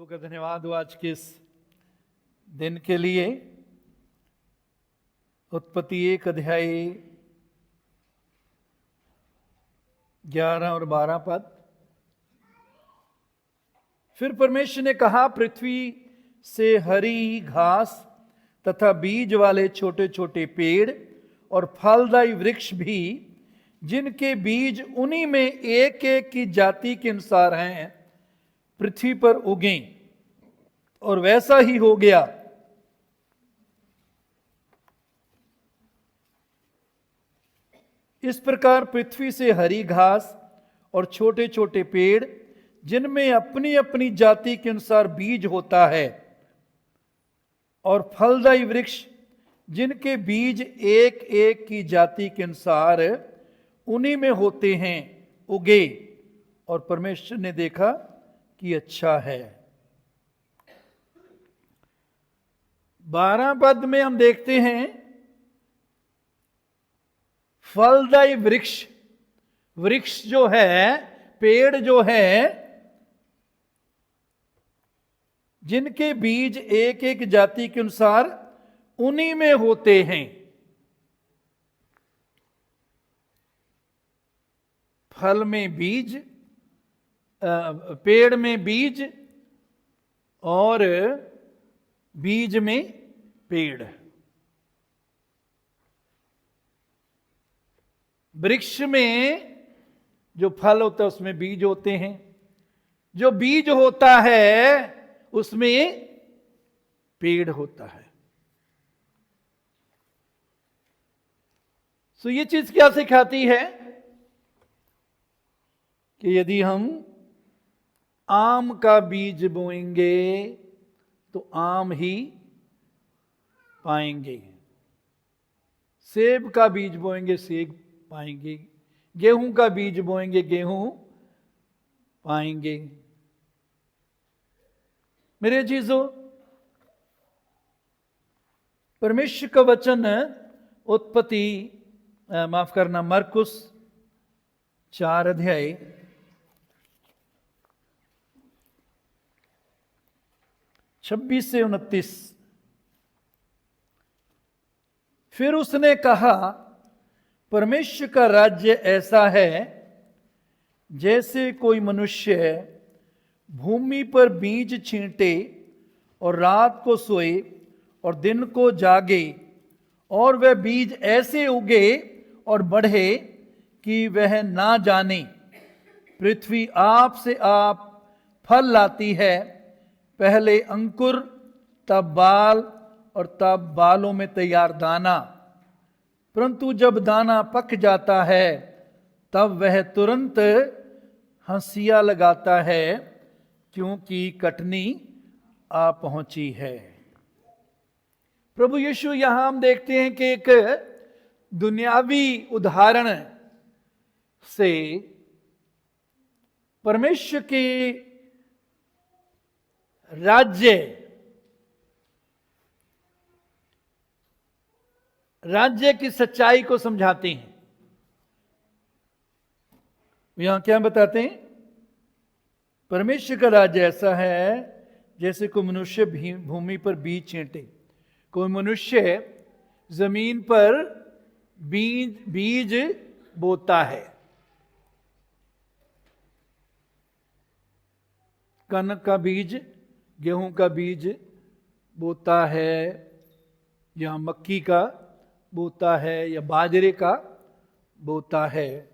प्रभु का धन्यवाद हो आज के इस दिन के लिए। उत्पत्ति 1 अध्याय 11 और 12 पद। फिर परमेश्वर ने कहा, पृथ्वी से हरी घास तथा बीज वाले छोटे छोटे पेड़ और फलदायी वृक्ष भी, जिनके बीज उन्हीं में एक एक की जाति के अनुसार हैं, पृथ्वी पर उगें। और वैसा ही हो गया। इस प्रकार पृथ्वी से हरी घास और छोटे छोटे पेड़, जिनमें अपनी अपनी जाति के अनुसार बीज होता है, और फलदायी वृक्ष, जिनके बीज एक एक की जाति के अनुसार उन्हीं में होते हैं, उगे। और परमेश्वर ने देखा कि अच्छा है। 12 पद में हम देखते हैं फलदायी वृक्ष। वृक्ष जो है, पेड़ जो है, जिनके बीज एक एक जाति के अनुसार उन्हीं में होते हैं। फल में बीज, पेड़ में बीज और बीज में पेड़। वृक्ष में जो फल होता है उसमें बीज होते हैं, जो बीज होता है उसमें पेड़ होता है। तो ये चीज क्या सिखाती है कि यदि हम आम का बीज बोएंगे तो आम ही पाएंगे, सेब का बीज बोएंगे सेब पाएंगे, गेहूं का बीज बोएंगे गेहूं पाएंगे। मेरे चीजों, परमेश्वर का वचन उत्पत्ति माफ करना मरकुस 4 अध्याय 26 से 29। फिर उसने कहा, परमेश्वर का राज्य ऐसा है जैसे कोई मनुष्य भूमि पर बीज छींटे और रात को सोए और दिन को जागे, और वह बीज ऐसे उगे और बढ़े कि वह ना जाने। पृथ्वी आप से आप फल लाती है, पहले अंकुर, तब बाल, और तब बालों में तैयार दाना। परंतु जब दाना पक जाता है तब वह तुरंत हंसिया लगाता है, क्योंकि कटनी आ पहुंची है। प्रभु यीशु यहां हम देखते हैं कि एक दुनियावी उदाहरण से परमेश्वर के राज्य की सच्चाई को समझाते हैं। यहां क्या बताते हैं? परमेश्वर का राज्य ऐसा है जैसे कोई मनुष्य भूमि पर बीज छींटे। कोई मनुष्य जमीन पर बीज बोता है। कनक का बीज, गेहूं का बीज बोता है, या मक्की का बोता है, या बाजरे का बोता है।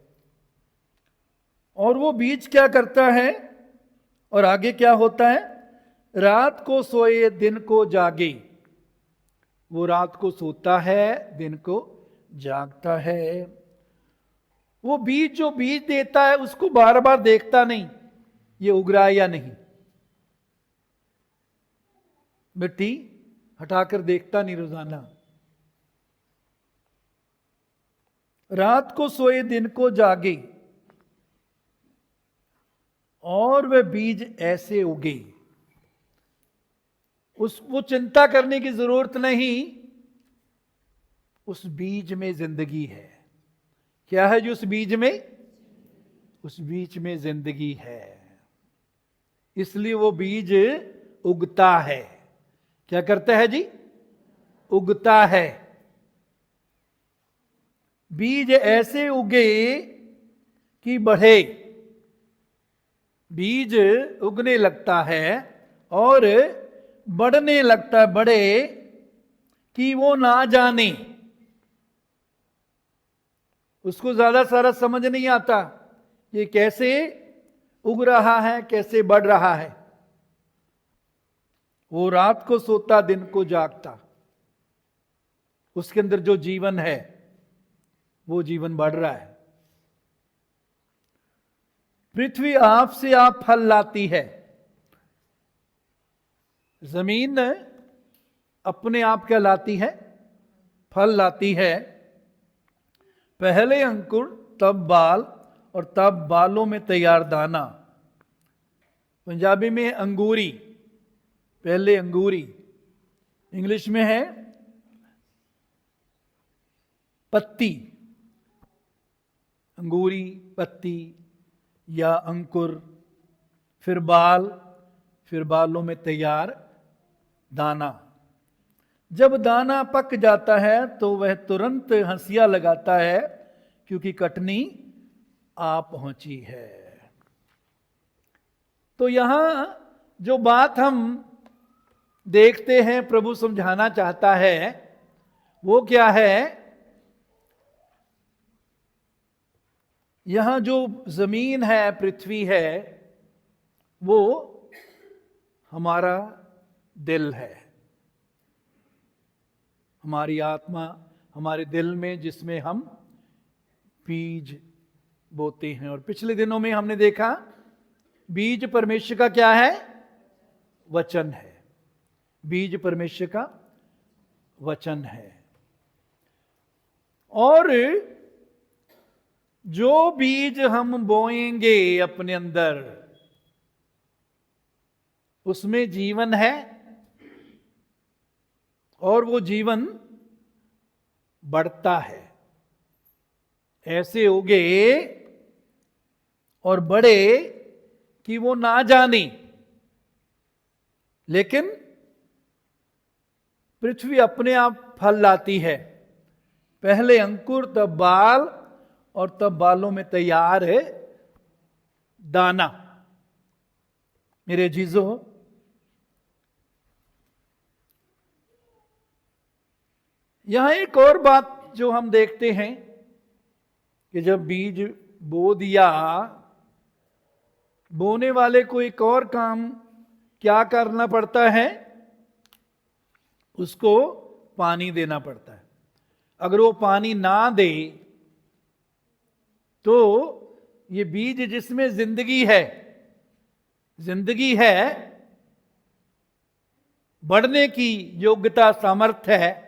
और वो बीज क्या करता है और आगे क्या होता है? रात को सोए दिन को जागे। वो रात को सोता है, दिन को जागता है। वो बीज जो बीज देता है उसको बार बार देखता नहीं ये उग रहा है या नहीं। मिट्टी हटाकर देखता नहीं रोजाना। रात को सोए दिन को जागे, और वह बीज ऐसे उगे। वो चिंता करने की जरूरत नहीं, उस बीज में जिंदगी है। क्या है जो उस बीज में? उस बीज में जिंदगी है। इसलिए वो बीज उगता है। क्या करता है जी? उगता है। बीज ऐसे उगे कि बढ़े। बीज उगने लगता है और बढ़ने लगता है, बढ़े कि वो ना जाने, उसको ज्यादा सारा समझ नहीं आता ये कैसे उग रहा है, कैसे बढ़ रहा है। वो रात को सोता, दिन को जागता। उसके अंदर जो जीवन है वो जीवन बढ़ रहा है। पृथ्वी आप से आप फल लाती है। जमीन अपने आप क्या लाती है? फल लाती है। पहले अंकुर, तब बाल, और तब बालों में तैयार दाना। पंजाबी में अंगूरी, पहले अंगूरी। इंग्लिश में है पत्ती। अंगूरी, पत्ती या अंकुर, फिर बाल, फिर बालों में तैयार दाना। जब दाना पक जाता है तो वह तुरंत हंसिया लगाता है क्योंकि कटनी आ पहुंची है। तो यहां जो बात हम देखते हैं प्रभु समझाना चाहता है वो क्या है? यहां जो जमीन है, पृथ्वी है, वो हमारा दिल है, हमारी आत्मा, हमारे दिल में, जिसमें हम बीज बोते हैं। और पिछले दिनों में हमने देखा बीज परमेश्वर का क्या है? वचन है। बीज परमेश्वर का वचन है। और जो बीज हम बोएंगे अपने अंदर, उसमें जीवन है और वो जीवन बढ़ता है। ऐसे उगे और बढ़े कि वो ना जाने। लेकिन पृथ्वी अपने आप फल लाती है। पहले अंकुर, तब बाल, और तब बालों में तैयार है दाना। मेरे जीजो, यहां एक और बात जो हम देखते हैं कि जब बीज बो दिया, बोने वाले को एक और काम क्या करना पड़ता है? उसको पानी देना पड़ता है। अगर वो पानी ना दे तो ये बीज जिसमें जिंदगी है, जिंदगी है, बढ़ने की योग्यता, सामर्थ्य है,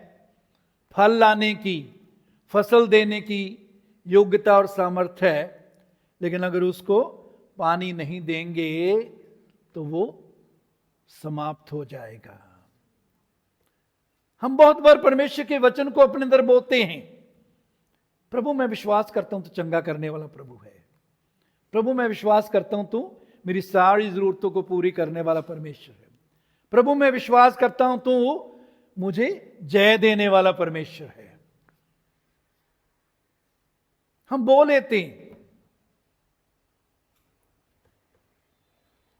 फल लाने की, फसल देने की योग्यता और सामर्थ्य है, लेकिन अगर उसको पानी नहीं देंगे तो वो समाप्त हो जाएगा। हम बहुत बार परमेश्वर के वचन को अपने अंदर बोलते हैं, प्रभु मैं विश्वास करता हूं तो चंगा करने वाला प्रभु है, प्रभु मैं विश्वास करता हूं तो मेरी सारी जरूरतों को पूरी करने वाला परमेश्वर है, प्रभु मैं विश्वास करता हूं तो मुझे जय देने वाला परमेश्वर है। हम बोल लेते हैं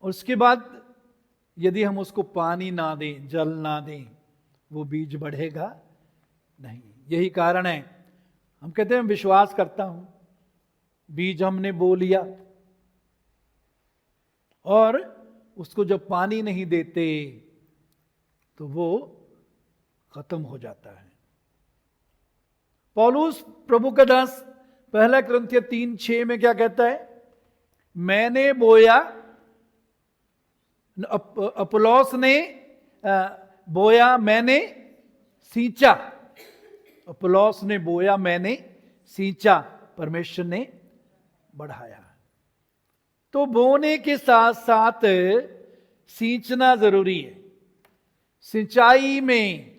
और उसके बाद यदि हम उसको पानी ना दें, जल ना दें, वो बीज बढ़ेगा नहीं। यही कारण है हम कहते हैं विश्वास करता हूं, बीज हमने बो लिया और उसको जब पानी नहीं देते तो वो खत्म हो जाता है। पौलुस प्रभु का दास 1 कुरिन्थियों 3:6 में क्या कहता है? मैंने बोया, अपुल्लोस ने बोया, मैंने सींचा। अपुल्लोस ने बोया, मैंने सींचा, परमेश्वर ने बढ़ाया। तो बोने के साथ साथ सींचना जरूरी है। सिंचाई में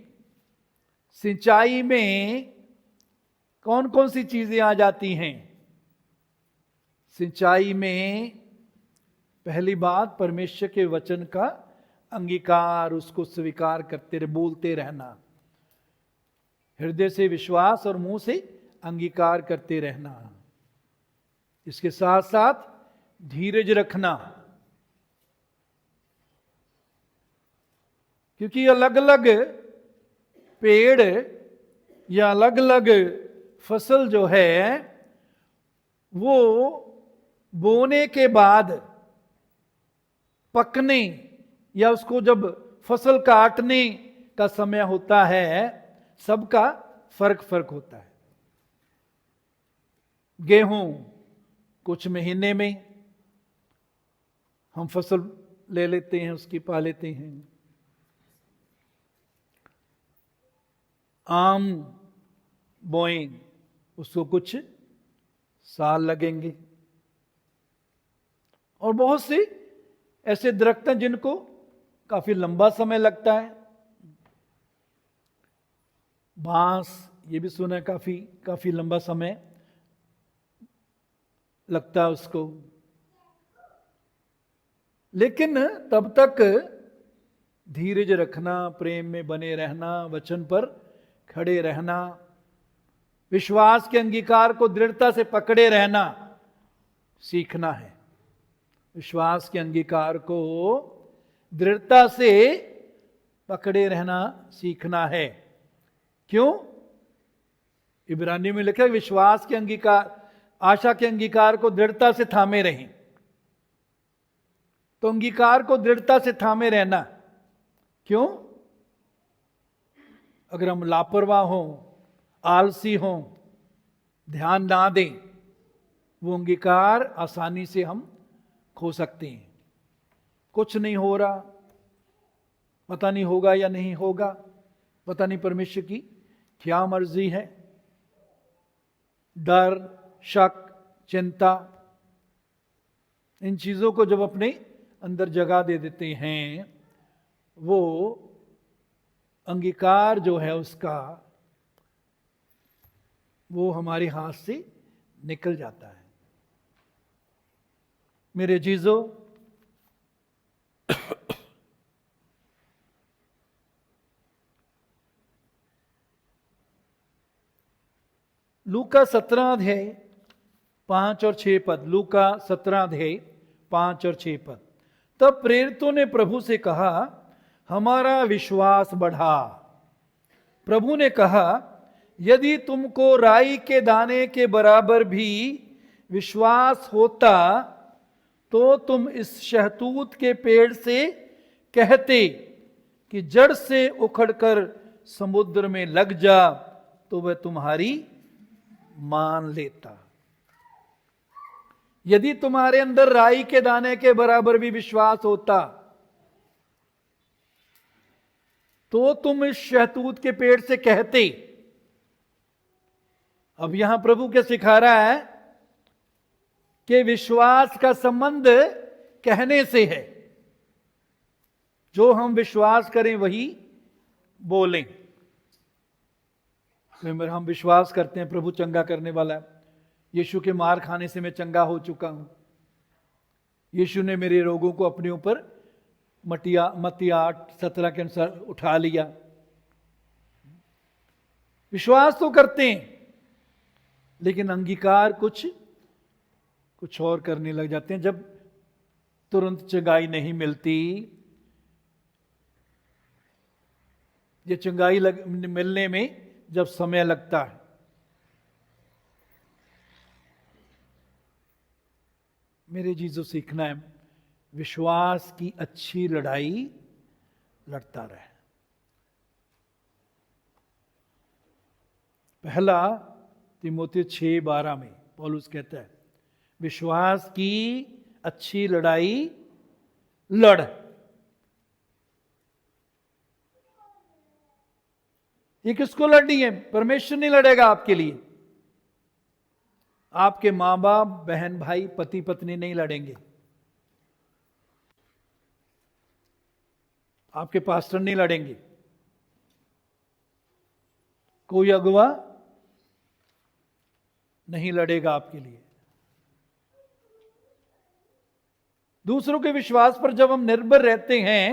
कौन कौन सी चीजें आ जाती हैं? सिंचाई में पहली बात परमेश्वर के वचन का अंगीकार, उसको स्वीकार करते रहे, बोलते रहना। हृदय से विश्वास और मुंह से अंगीकार करते रहना। इसके साथ साथ धीरज रखना, क्योंकि अलग अलग पेड़ या अलग अलग फसल जो है वो बोने के बाद पकने या उसको जब फसल काटने का समय होता है, सबका फर्क फर्क होता है। गेहूं कुछ महीने में हम फसल ले लेते हैं, उसकी पा लेते हैं। आम बोएं, उसको कुछ साल लगेंगे। और बहुत से ऐसे दरख्त हैं जिनको काफी लंबा समय लगता है। बांस, ये भी सुना है काफी लंबा समय लगता है उसको। लेकिन तब तक धीरज रखना, प्रेम में बने रहना, वचन पर खड़े रहना, विश्वास के अंगीकार को दृढ़ता से पकड़े रहना सीखना है। विश्वास के अंगीकार को दृढ़ता से पकड़े रहना सीखना है। क्यों? इब्रानी में लिखा है विश्वास के अंगीकार, आशा के अंगीकार को दृढ़ता से थामे रहें। तो अंगीकार को दृढ़ता से थामे रहना। क्यों? अगर हम लापरवाह हों, आलसी हों, ध्यान ना दें, वो अंगीकार आसानी से हम खो सकते हैं। कुछ नहीं हो रहा, पता नहीं होगा या नहीं होगा, पता नहीं परमेश्वर की क्या मर्जी है। डर, शक, चिंता, इन चीजों को जब अपने अंदर जगह दे देते हैं, वो अंगीकार जो है उसका, वो हमारे हाथ से निकल जाता है। मेरे जीजो, लूका 17 अध्याय 5 और 6 पद। लूका 17 अध्याय 5 और 6 पद। तब प्रेरितों ने प्रभु से कहा, हमारा विश्वास बढ़ा। प्रभु ने कहा, यदि तुमको राई के दाने के बराबर भी विश्वास होता तो तुम इस शहतूत के पेड़ से कहते कि जड़ से उखड़कर समुद्र में लग जा, तो वह तुम्हारी मान लेता। यदि तुम्हारे अंदर राई के दाने के बराबर भी विश्वास होता तो तुम इस शहतूत के पेड़ से कहते। अब यहां प्रभु क्या सिखा रहा है कि विश्वास का संबंध कहने से है। जो हम विश्वास करें वही बोलें। हम विश्वास करते हैं प्रभु चंगा करने वाला है। यीशु के मार खाने से मैं चंगा हो चुका हूं। यीशु ने मेरे रोगों को अपने ऊपर मत्ती 8:17 के अनुसार उठा लिया। विश्वास तो करते हैं, लेकिन अंगीकार कुछ और करने लग जाते हैं। जब तुरंत चंगाई नहीं मिलती, ये चंगाई मिलने में जब समय लगता है, मेरे चीजों सीखना है, विश्वास की अच्छी लड़ाई लड़ता रहे। पहला तीमुथियुस 6:12 में पौलुस कहता है, विश्वास की अच्छी लड़ाई लड़। ये किसको लड़नी है? परमेश्वर नहीं लड़ेगा आपके लिए। आपके मां बाप, बहन भाई, पति पत्नी नहीं लड़ेंगे। आपके पास्टर नहीं लड़ेंगे। कोई अगुवा नहीं लड़ेगा आपके लिए। दूसरों के विश्वास पर जब हम निर्भर रहते हैं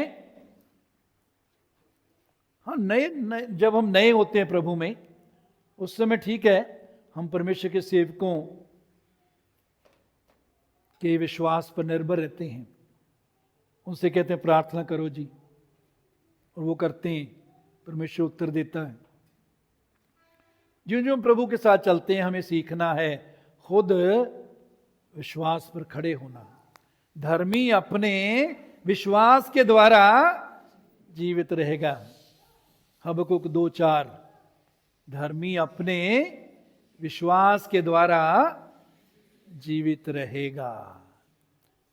हाँ, नए जब हम नए होते हैं प्रभु में, उस समय ठीक है, हम परमेश्वर के सेवकों के विश्वास पर निर्भर रहते हैं। उनसे कहते हैं प्रार्थना करो जी, और वो करते हैं, परमेश्वर उत्तर देता है। जिन जो हम प्रभु के साथ चलते हैं, हमें सीखना है खुद विश्वास पर खड़े होना। धर्मी अपने विश्वास के द्वारा जीवित रहेगा। हबकुक 2:4, धर्मी अपने विश्वास के द्वारा जीवित रहेगा।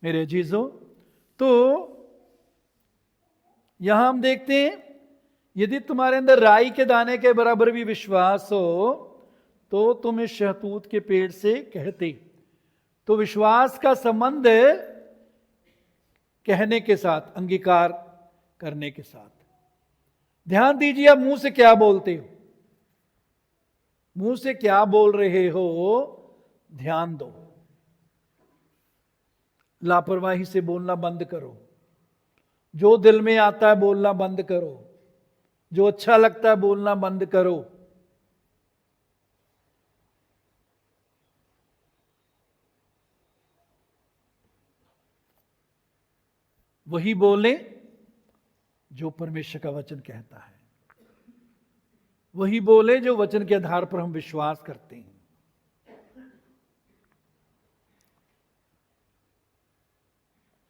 मेरे अजीजों, तो यहां हम देखते हैं, यदि तुम्हारे अंदर राई के दाने के बराबर भी विश्वास हो तो तुम इस शहतूत के पेड़ से कहते। तो विश्वास का संबंध कहने के साथ, अंगीकार करने के साथ। ध्यान दीजिए, आप मुंह से क्या बोलते हो, मुंह से क्या बोल रहे हो, ध्यान दो। लापरवाही से बोलना बंद करो। जो दिल में आता है बोलना बंद करो। जो अच्छा लगता है बोलना बंद करो। वही बोले जो परमेश्वर का वचन कहता है, वही बोले जो वचन के आधार पर हम विश्वास करते हैं।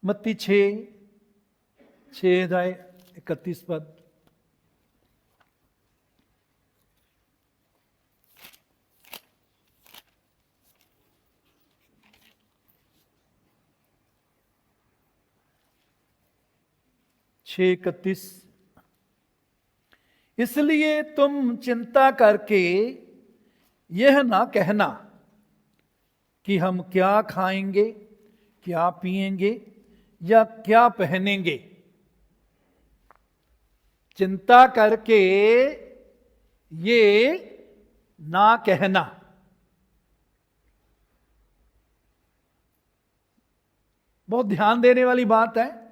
मत्ती 6:31। 6:31, इसलिए तुम चिंता करके यह ना कहना कि हम क्या खाएंगे, क्या पिएंगे या क्या पहनेंगे। चिंता करके ये ना कहना। बहुत ध्यान देने वाली बात है।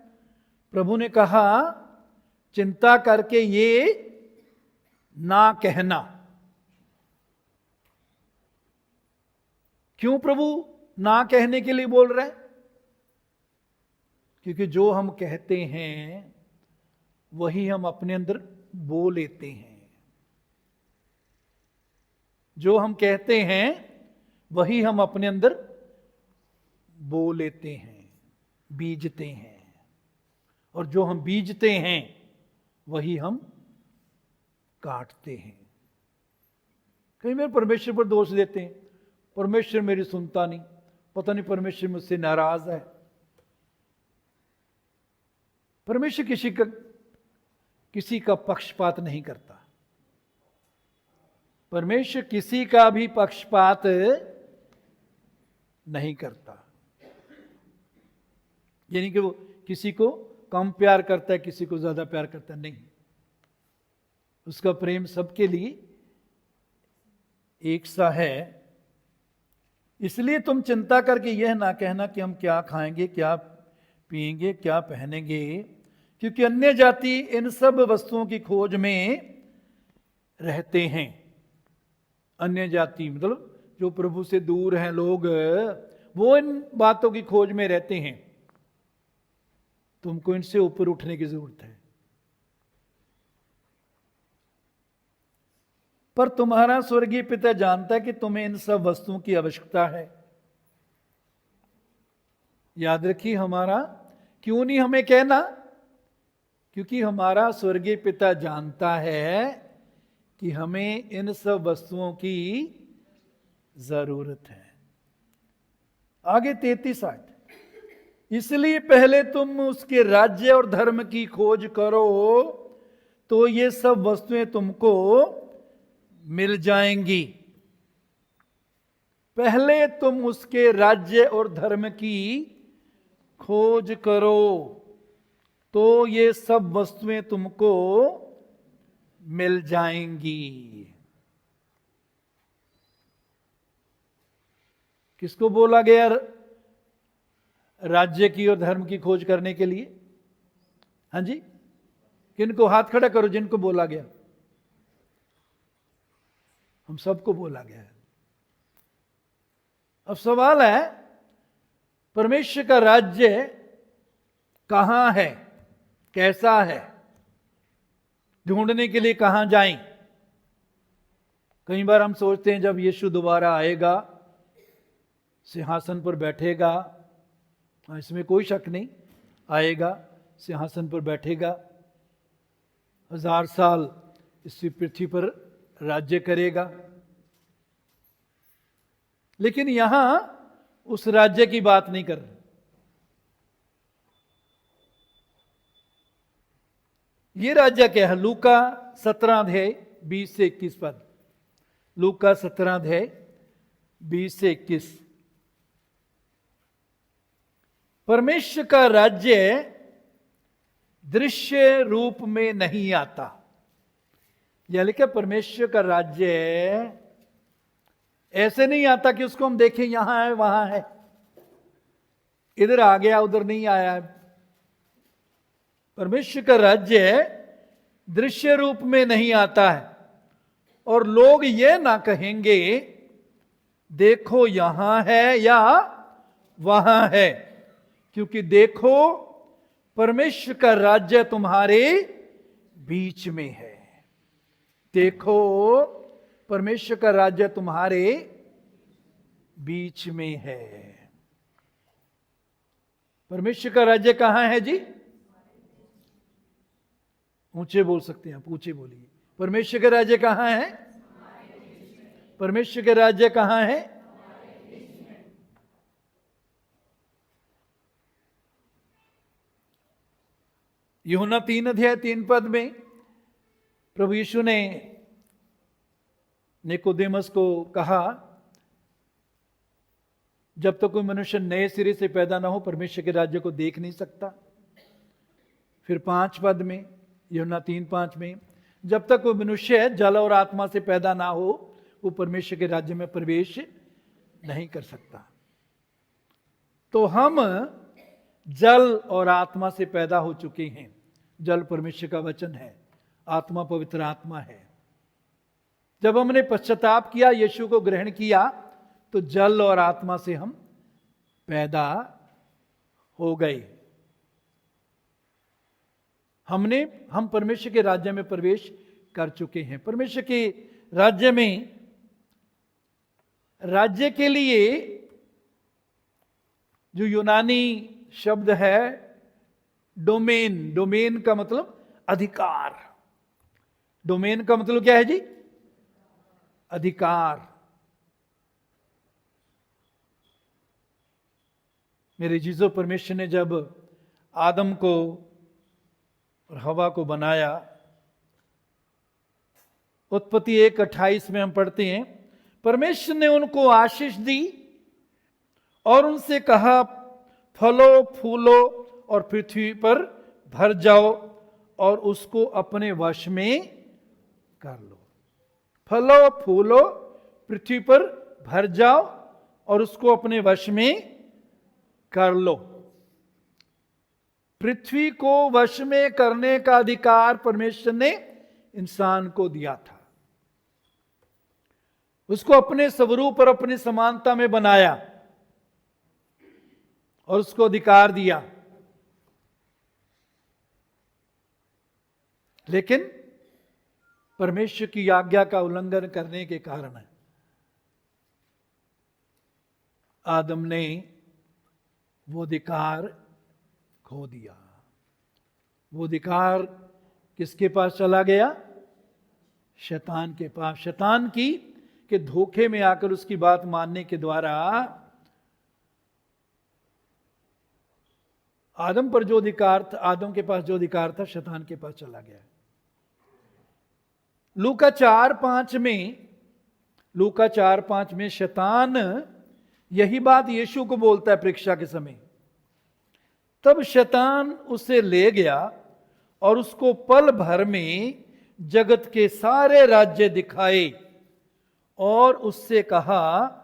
प्रभु ने कहा चिंता करके ये ना कहना। क्यों प्रभु ना कहने के लिए बोल रहे हैं? क्योंकि जो हम कहते हैं वही हम अपने अंदर बो लेते हैं। जो हम कहते हैं वही हम अपने अंदर बो लेते हैं, बीजते हैं। और जो हम बीजते हैं वही हम काटते हैं। कई बार परमेश्वर पर दोष देते हैं, परमेश्वर मेरी सुनता नहीं, पता नहीं परमेश्वर मुझसे नाराज है। परमेश्वर किसी का पक्षपात नहीं करता। परमेश्वर किसी का भी पक्षपात नहीं करता। यानी कि वो किसी को कम प्यार करता है, किसी को ज्यादा प्यार करता है, नहीं। उसका प्रेम सबके लिए एक सा है। इसलिए तुम चिंता करके यह ना कहना कि हम क्या खाएंगे, क्या पिएंगे, क्या पहनेंगे, क्योंकि अन्य जाति इन सब वस्तुओं की खोज में रहते हैं। अन्य जाति मतलब जो प्रभु से दूर हैं लोग, वो इन बातों की खोज में रहते हैं। तुमको इनसे ऊपर उठने की जरूरत है। पर तुम्हारा स्वर्गीय पिता जानता है कि तुम्हें इन सब वस्तुओं की आवश्यकता है। याद रखिए, हमारा क्यों नहीं हमें कहना? क्योंकि हमारा स्वर्गीय पिता जानता है कि हमें इन सब वस्तुओं की जरूरत है। आगे 33 इसलिए पहले तुम उसके राज्य और धर्म की खोज करो तो ये सब वस्तुएं तुमको मिल जाएंगी। पहले तुम उसके राज्य और धर्म की खोज करो तो ये सब वस्तुएं तुमको मिल जाएंगी। किसको बोला गया राज्य की और धर्म की खोज करने के लिए? हाँ जी, किनको? हाथ खड़ा करो जिनको बोला गया। हम सबको बोला गया है। अब सवाल है, परमेश्वर का राज्य कहां है, कैसा है, ढूंढने के लिए कहां जाएं? कई बार हम सोचते हैं जब यीशु दोबारा आएगा, सिंहासन पर बैठेगा, इसमें कोई शक नहीं, आएगा, सिंहासन पर बैठेगा, 1000 साल इस पृथ्वी पर राज्य करेगा। लेकिन यहां उस राज्य की बात नहीं कर रहे। ये राज्य क्या है? लूका 17 अध्याय 20 से 21 पद। लूका 17 अध्याय 20 से 21। परमेश्वर का राज्य दृश्य रूप में नहीं आता। यह लिखा, परमेश्वर का राज्य ऐसे नहीं आता कि उसको हम देखें यहां है वहां है, इधर आ गया उधर नहीं आया। परमेश्वर का राज्य दृश्य रूप में नहीं आता है, और लोग ये ना कहेंगे देखो यहां है या वहां है, क्योंकि देखो परमेश्वर का राज्य तुम्हारे बीच में है। देखो परमेश्वर का राज्य तुम्हारे बीच में है। परमेश्वर का राज्य कहां है जी? ऊंचे बोल सकते हैं आप, ऊंचे बोलिए। परमेश्वर का राज्य कहां है? परमेश्वर का राज्य कहां है? यूहन्ना 3 अध्याय 3 पद में प्रभु यीशु ने निकोदेमस को कहा, जब तक कोई मनुष्य नए सिरे से पैदा ना हो परमेश्वर के राज्य को देख नहीं सकता। फिर 5 पद में, यूहन्ना 3:5 में, जब तक कोई मनुष्य जल और आत्मा से पैदा ना हो वो परमेश्वर के राज्य में प्रवेश नहीं कर सकता। तो हम जल और आत्मा से पैदा हो चुके हैं। जल परमेश्वर का वचन है, आत्मा पवित्र आत्मा है। जब हमने पश्चाताप किया, यीशु को ग्रहण किया, तो जल और आत्मा से हम पैदा हो गए। हम परमेश्वर के राज्य में प्रवेश कर चुके हैं। परमेश्वर के राज्य में, राज्य के लिए जो यूनानी शब्द है डोमेन, डोमेन का मतलब अधिकार। डोमेन का मतलब क्या है जी? अधिकार। मेरे जीसो, परमेश्वर ने जब आदम को और हवा को बनाया, उत्पत्ति 1:28 में हम पढ़ते हैं, परमेश्वर ने उनको आशीष दी और उनसे कहा, फलो फूलो और पृथ्वी पर भर जाओ और उसको अपने वश में कर लो। फलो फूलो, पृथ्वी पर भर जाओ और उसको अपने वश में कर लो। पृथ्वी को वश में करने का अधिकार परमेश्वर ने इंसान को दिया था। उसको अपने स्वरूप और अपनी समानता में बनाया और उसको अधिकार दिया। लेकिन परमेश्वर की आज्ञा का उल्लंघन करने के कारण आदम ने वो अधिकार खो दिया। वो अधिकार किसके पास चला गया? शैतान के पास। शैतान की के धोखे में आकर उसकी बात मानने के द्वारा आदम पर जो अधिकार था, आदम के पास जो अधिकार था, शैतान के पास चला गया। लूका 4:5 में शैतान यही बात यीशु को बोलता है परीक्षा के समय। तब शैतान उसे ले गया और उसको पल भर में जगत के सारे राज्य दिखाए और उससे कहा,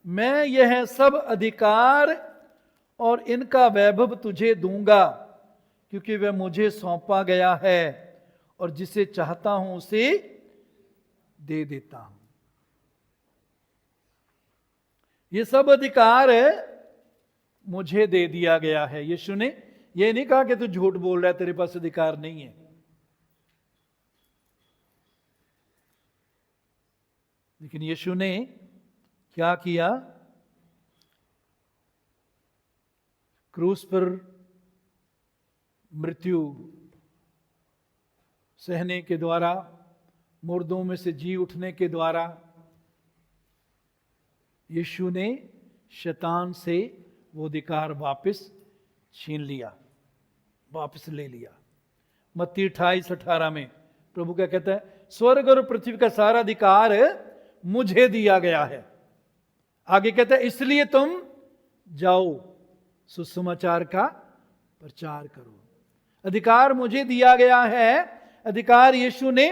मैं यह सब अधिकार और इनका वैभव तुझे दूंगा, क्योंकि वह मुझे सौंपा गया है और जिसे चाहता हूं उसे दे देता हूं। ये सब अधिकार मुझे दे दिया गया है। यीशु ने ये नहीं कहा कि तू झूठ बोल रहा है, तेरे पास अधिकार नहीं है। लेकिन यीशु ने क्या किया? क्रूस पर मृत्यु सहने के द्वारा, मुर्दों में से जी उठने के द्वारा यीशु ने शैतान से वो अधिकार वापस छीन लिया, वापस ले लिया। मत्ती 28:18 में प्रभु क्या कहता है? स्वर्ग और पृथ्वी का सारा अधिकार मुझे दिया गया है। आगे कहता है इसलिए तुम जाओ, सुसमाचार का प्रचार करो। अधिकार मुझे दिया गया है। अधिकार यीशु ने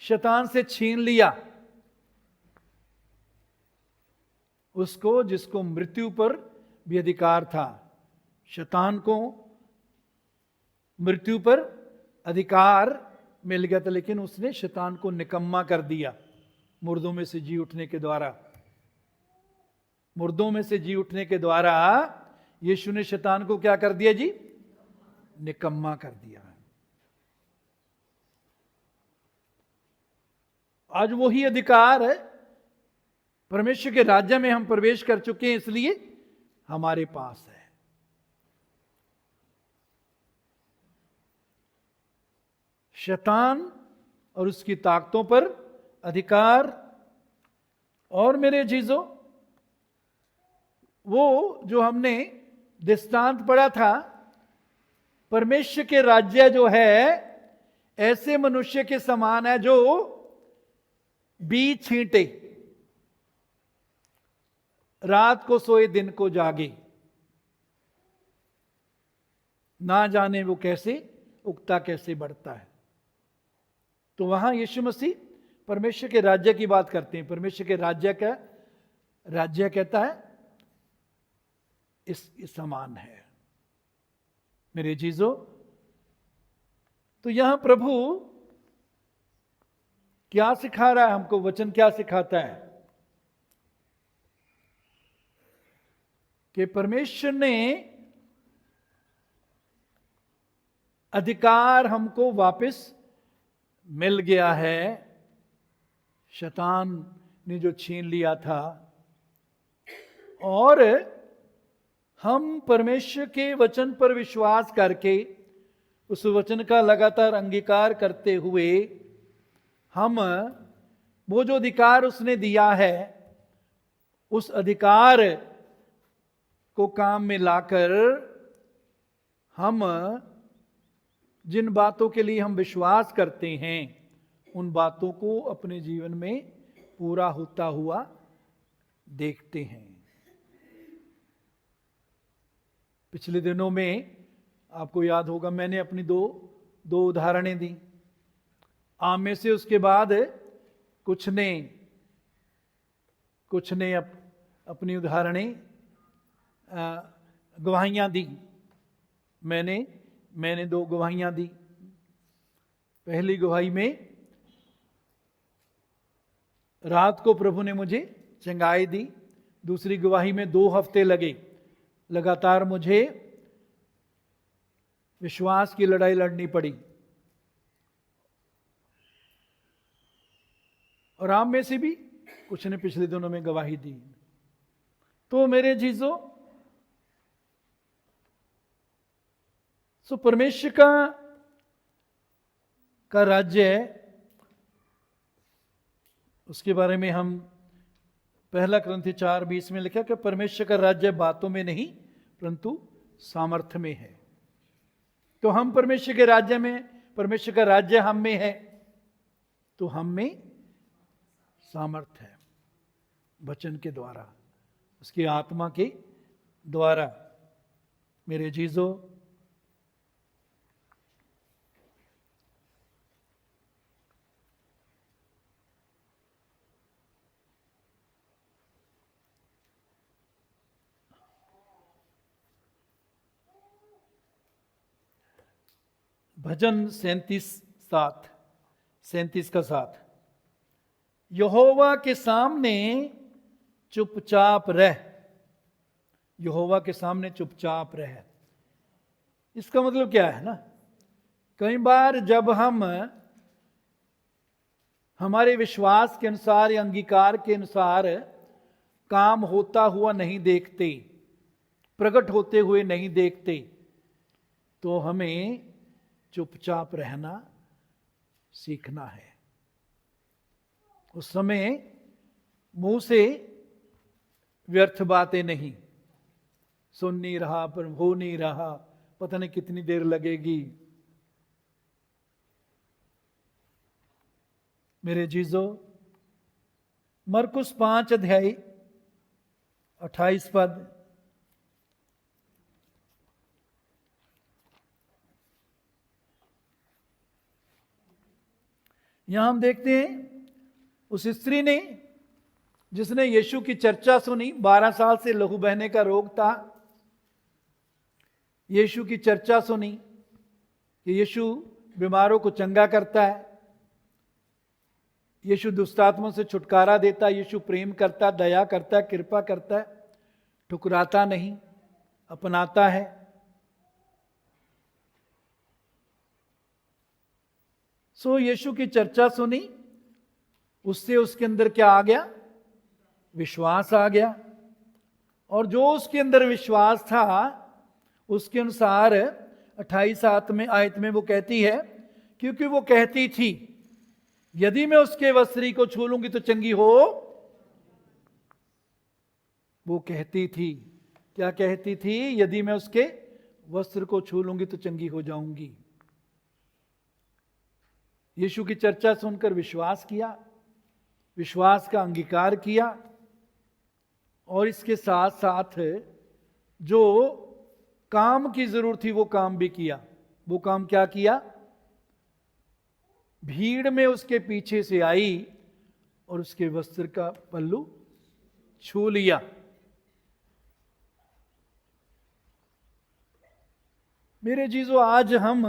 शैतान से छीन लिया, उसको जिसको मृत्यु पर भी अधिकार था। शैतान को मृत्यु पर अधिकार मिल गया था, लेकिन उसने शैतान को निकम्मा कर दिया मुर्दों में से जी उठने के द्वारा। मुर्दों में से जी उठने के द्वारा यीशु ने शैतान को क्या कर दिया जी? निकम्मा कर दिया। आज वही अधिकार है, परमेश्वर के राज्य में हम प्रवेश कर चुके हैं, इसलिए हमारे पास है। शैतान और उसकी ताकतों पर अधिकार। और मेरे चीजों, वो जो हमने दृष्टांत पढ़ा था, परमेश्वर के राज्य जो है ऐसे मनुष्य के समान है जो बीज छींटे, रात को सोए दिन को जागे, ना जाने वो कैसे उगता कैसे बढ़ता है। तो वहां यीशु मसीह परमेश्वर के राज्य की बात करते हैं। परमेश्वर के राज्य का राज्य कहता है इस समान है मेरे चीजों। तो यहां प्रभु क्या सिखा रहा है हमको? वचन क्या सिखाता है कि परमेश्वर ने अधिकार हमको वापस मिल गया है। शैतान ने जो छीन लिया था, और हम परमेश्वर के वचन पर विश्वास करके उस वचन का लगातार अंगीकार करते हुए हम वो जो अधिकार उसने दिया है, उस अधिकार को काम में लाकर हम जिन बातों के लिए हम विश्वास करते हैं, उन बातों को अपने जीवन में पूरा होता हुआ देखते हैं। पिछले दिनों में आपको याद होगा, मैंने अपनी दो उदाहरणें दी। आम में से उसके बाद कुछ ने अपनी उदाहरणें गवाहियां दी। मैंने 2 गवाहियां दी। पहली गवाही में रात को प्रभु ने मुझे चंगाई दी। दूसरी गवाही में 2 हफ्ते लगे लगातार मुझे विश्वास की लड़ाई लड़नी पड़ी। और आम में से भी कुछ ने पिछले दिनों में गवाही दी। तो मेरे चीजों, परमेश्वर का राज्य है, उसके बारे में हम 1 कुरिन्थी 4:20 में लिखा कि परमेश्वर का राज्य बातों में नहीं परंतु सामर्थ्य में है। तो हम परमेश्वर के राज्य में, परमेश्वर का राज्य हम में है, तो हम में सामर्थ्य है वचन के द्वारा, उसकी आत्मा के द्वारा। मेरे चीजों, भजन 37:7 37 का साथ, यहोवा के सामने चुपचाप रह। यहोवा के सामने चुपचाप रह, इसका मतलब क्या है ना, कई बार जब हम हमारे विश्वास के अनुसार या अंगीकार के अनुसार काम होता हुआ नहीं देखते, प्रकट होते हुए नहीं देखते, तो हमें चुपचाप रहना सीखना है। उस समय मुंह से व्यर्थ बातें नहीं, सुन नहीं रहा पर हो नहीं रहा, पता नहीं कितनी देर लगेगी। मेरे जीजो, मरकुस 5 अध्याय 28 पद, यहां हम देखते हैं उस स्त्री ने जिसने यीशु की चर्चा सुनी, 12 साल से लहू बहने का रोग था, यीशु की चर्चा सुनी कि यीशु बीमारों को चंगा करता है, यीशु दुष्टात्मों से छुटकारा देता, यीशु प्रेम करता, दया करता, कृपा करता है, ठुकराता नहीं, अपनाता है। सो यीशु की चर्चा सुनी, उससे उसके अंदर क्या आ गया? विश्वास आ गया। और जो उसके अंदर विश्वास था उसके अनुसार 28 आयत में वो कहती है, क्योंकि वो कहती थी यदि मैं उसके वस्त्री को छू लूंगी तो चंगी हो। वो कहती थी, क्या कहती थी? यदि मैं उसके वस्त्र को छू लूंगी तो चंगी हो जाऊंगी। यीशु की चर्चा सुनकर विश्वास किया, विश्वास का अंगीकार किया, और इसके साथ साथ जो काम की जरूरत थी वो काम भी किया। वो काम क्या किया? भीड़ में उसके पीछे से आई और उसके वस्त्र का पल्लू छू लिया। मेरे जीजों, आज हम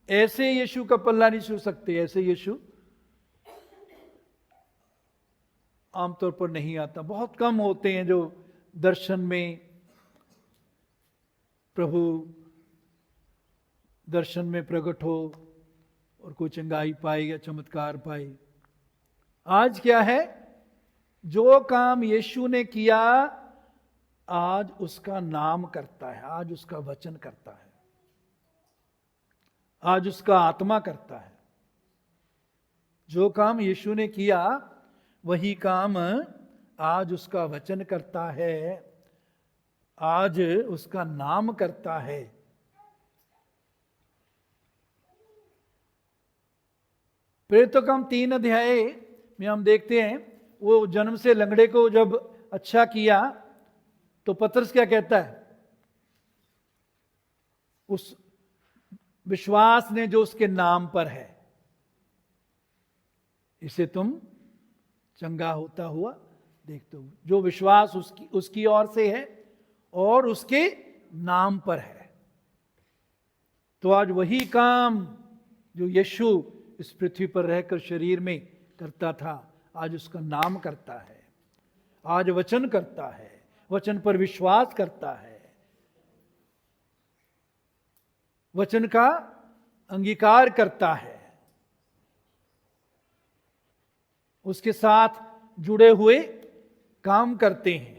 ऐसे यीशु का पल्ला नहीं छू सकते। ऐसे यीशु आमतौर पर नहीं आता। बहुत कम होते हैं जो दर्शन में, प्रभु दर्शन में प्रकट हो और कोई चंगाई पाए या चमत्कार पाए। आज क्या है? जो काम यीशु ने किया आज उसका नाम करता है, आज उसका वचन करता है, आज उसका आत्मा करता है। जो काम यीशु ने किया वही काम आज उसका वचन करता है, आज उसका नाम करता है। प्रेरितों का 3 अध्याय में हम देखते हैं वो जन्म से लंगड़े को जब अच्छा किया तो पतरस क्या कहता है? उस विश्वास ने जो उसके नाम पर है, इसे तुम चंगा होता हुआ देखते हो। जो विश्वास उसकी ओर से है और उसके नाम पर है। तो आज वही काम जो यीशु इस पृथ्वी पर रहकर शरीर में करता था, आज उसका नाम करता है, आज वचन करता है, वचन पर विश्वास करता है, वचन का अंगीकार करता है, उसके साथ जुड़े हुए काम करते हैं।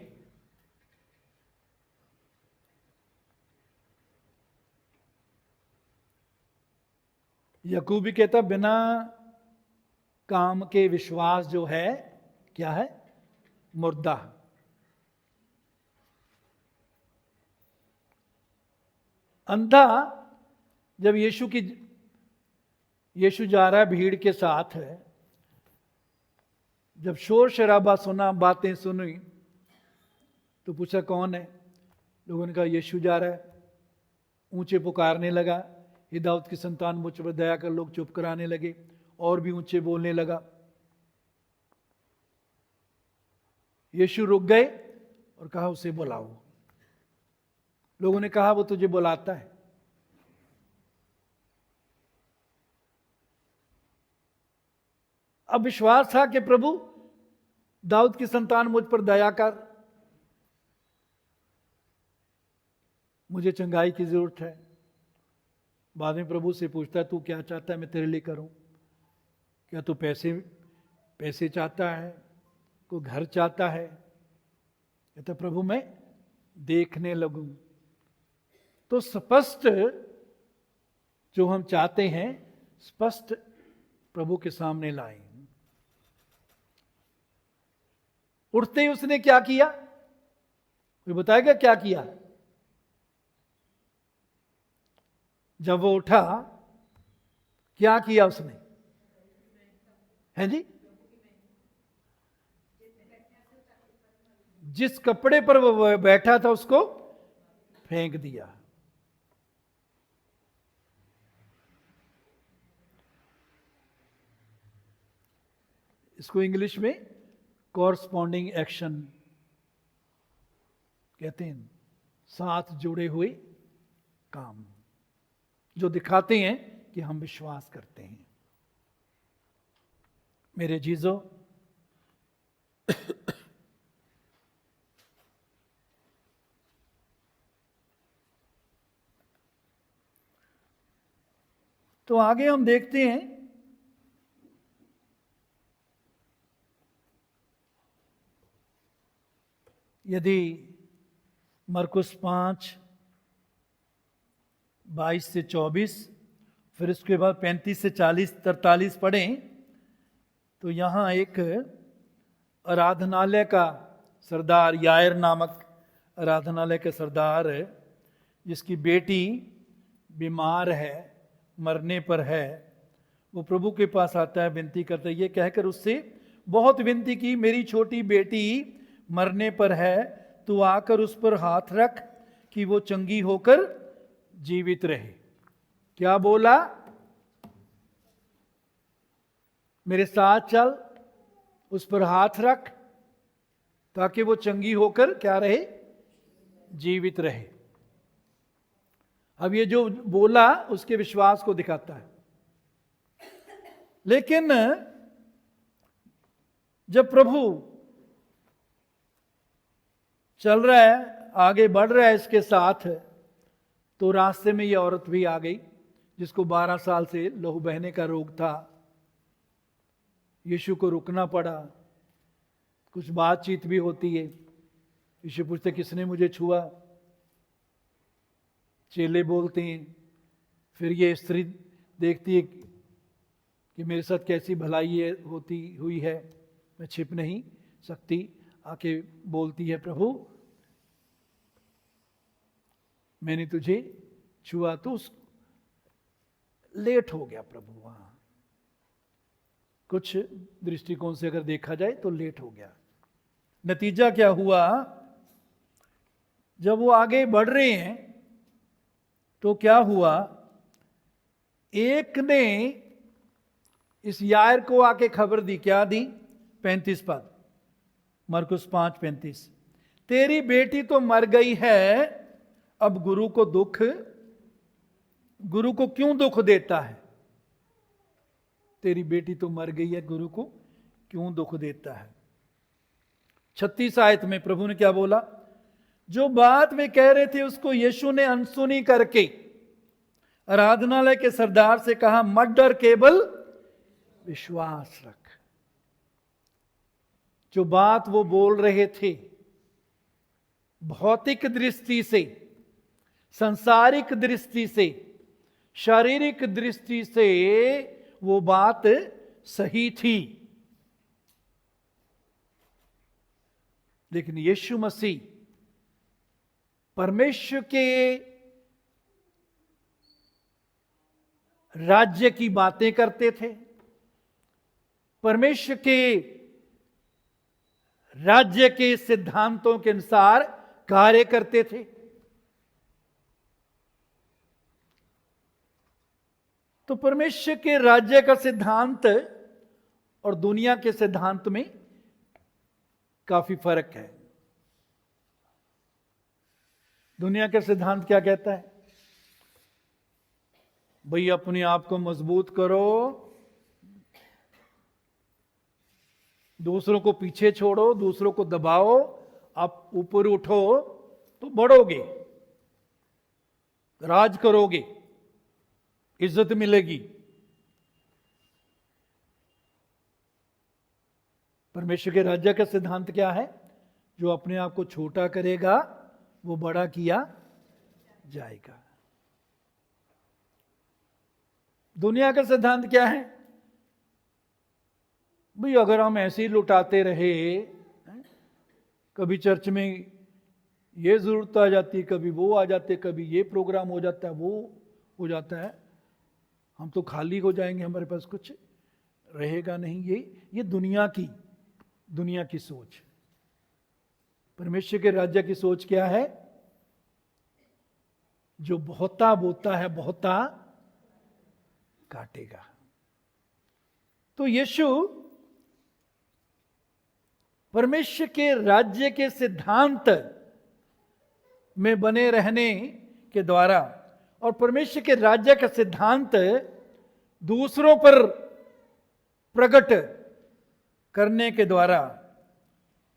याकूब भी कहता बिना काम के विश्वास जो है क्या है? मुर्दा। अंधा जब यीशु जा रहा है भीड़ के साथ है, जब शोर शराबा सुना, बातें सुनी, तो पूछा कौन है? लोगों ने कहा यीशु जा रहा है। ऊंचे पुकारने लगा, हे दाऊद की संतान मुझ पर दया कर। लोग चुप कराने लगे और भी ऊंचे बोलने लगा। यीशु रुक गए और कहा उसे बुलाओ। लोगों ने कहा वो तुझे बुलाता है। अब विश्वास था कि प्रभु दाऊद की संतान मुझ पर दया कर, मुझे चंगाई की जरूरत है। बाद में प्रभु से पूछता है तू क्या चाहता है मैं तेरे लिए करूं? क्या तू पैसे चाहता है, कोई घर चाहता है? कहता प्रभु मैं देखने लगूं। तो स्पष्ट जो हम चाहते हैं स्पष्ट प्रभु के सामने लाएं। उठते ही उसने क्या किया? कोई बताएगा क्या किया? जब वो उठा क्या किया उसने? है जी, जिस कपड़े पर वो बैठा था उसको फेंक दिया। इसको इंग्लिश में कॉरस्पॉन्डिंग एक्शन कहते हैं, साथ जुड़े हुए काम जो दिखाते हैं कि हम विश्वास करते हैं। मेरे जीजो, तो आगे हम देखते हैं यदि मरकुस 5:22 से 24, फिर उसके बाद 35 से 40 43 पढ़ें तो यहाँ एक आराधनालय का सरदार, यायर नामक आराधनालय का सरदार है, जिसकी बेटी बीमार है, मरने पर है, वो प्रभु के पास आता है, विनती करता है, ये कहकर उससे बहुत विनती की, मेरी छोटी बेटी मरने पर है, तू आकर उस पर हाथ रख कि वो चंगी होकर जीवित रहे। क्या बोला? मेरे साथ चल, उस पर हाथ रख ताकि वो चंगी होकर क्या रहे? जीवित रहे। अब ये जो बोला उसके विश्वास को दिखाता है। लेकिन जब प्रभु चल रहा है, आगे बढ़ रहा है इसके साथ, तो रास्ते में ये औरत भी आ गई जिसको 12 साल से लहू बहने का रोग था। यीशु को रुकना पड़ा, कुछ बातचीत भी होती है। यीशु पूछते किसने मुझे छुआ? चेले बोलते हैं। फिर ये स्त्री देखती है कि मेरे साथ कैसी भलाई होती हुई है, मैं छिप नहीं सकती, आके बोलती है प्रभु मैंने तुझे छुआ। तो उस लेट हो गया प्रभु, वहां कुछ दृष्टिकोण से अगर देखा जाए तो लेट हो गया। नतीजा क्या हुआ? जब वो आगे बढ़ रहे हैं तो क्या हुआ? एक ने इस यायर को आके खबर दी। क्या दी? 35 पद, मरकुस 5:35, तेरी बेटी तो मर गई है, अब गुरु को क्यों दुख देता है? तेरी बेटी तो मर गई है, गुरु को क्यों दुख देता है? 36 आयत में प्रभु ने क्या बोला? जो बात वे कह रहे थे उसको यीशु ने अनसुनी करके आराधनालय के सरदार से कहा, मत डर, केवल विश्वास रख। जो बात वो बोल रहे थे भौतिक दृष्टि से, सांसारिक दृष्टि से, शारीरिक दृष्टि से वो बात सही थी, लेकिन यीशु मसीह परमेश्वर के राज्य की बातें करते थे, परमेश्वर के राज्य के सिद्धांतों के अनुसार कार्य करते थे। तो परमेश्वर के राज्य का सिद्धांत और दुनिया के सिद्धांत में काफी फर्क है। दुनिया का सिद्धांत क्या कहता है? भाई अपने आप को मजबूत करो, दूसरों को पीछे छोड़ो, दूसरों को दबाओ, आप ऊपर उठो तो बढ़ोगे, राज करोगे, इज्जत मिलेगी। परमेश्वर के राज्य का सिद्धांत क्या है? जो अपने आप को छोटा करेगा वो बड़ा किया जाएगा। दुनिया का सिद्धांत क्या है? भाई अगर हम ऐसे ही लुटाते रहे, कभी चर्च में ये जरूरत आ जाती, कभी वो आ जाते, कभी ये प्रोग्राम हो जाता है, वो हो जाता है, हम तो खाली हो जाएंगे, हमारे पास कुछ रहेगा नहीं। ये दुनिया की सोच। परमेश्वर के राज्य की सोच क्या है? जो बहुता बोता है बहुता काटेगा। तो यीशु परमेश्वर के राज्य के सिद्धांत में बने रहने के द्वारा और परमेश्वर के राज्य का सिद्धांत दूसरों पर प्रकट करने के द्वारा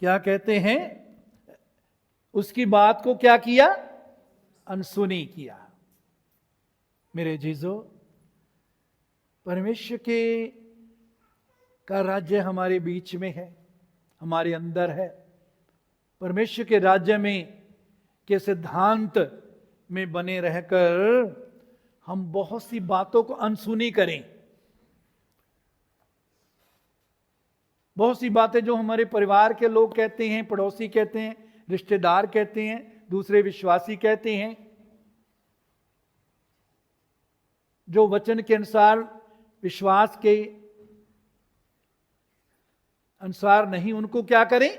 क्या कहते हैं, उसकी बात को क्या किया? अनसुनी किया। मेरे जीजो, परमेश्वर के का राज्य हमारे बीच में है, हमारे अंदर है। परमेश्वर के राज्य में के सिद्धांत में बने रहकर हम बहुत सी बातों को अनसुनी करें। बहुत सी बातें जो हमारे परिवार के लोग कहते हैं, पड़ोसी कहते हैं, रिश्तेदार कहते हैं, दूसरे विश्वासी कहते हैं, जो वचन के अनुसार, विश्वास के अनुसार नहीं, उनको क्या करें?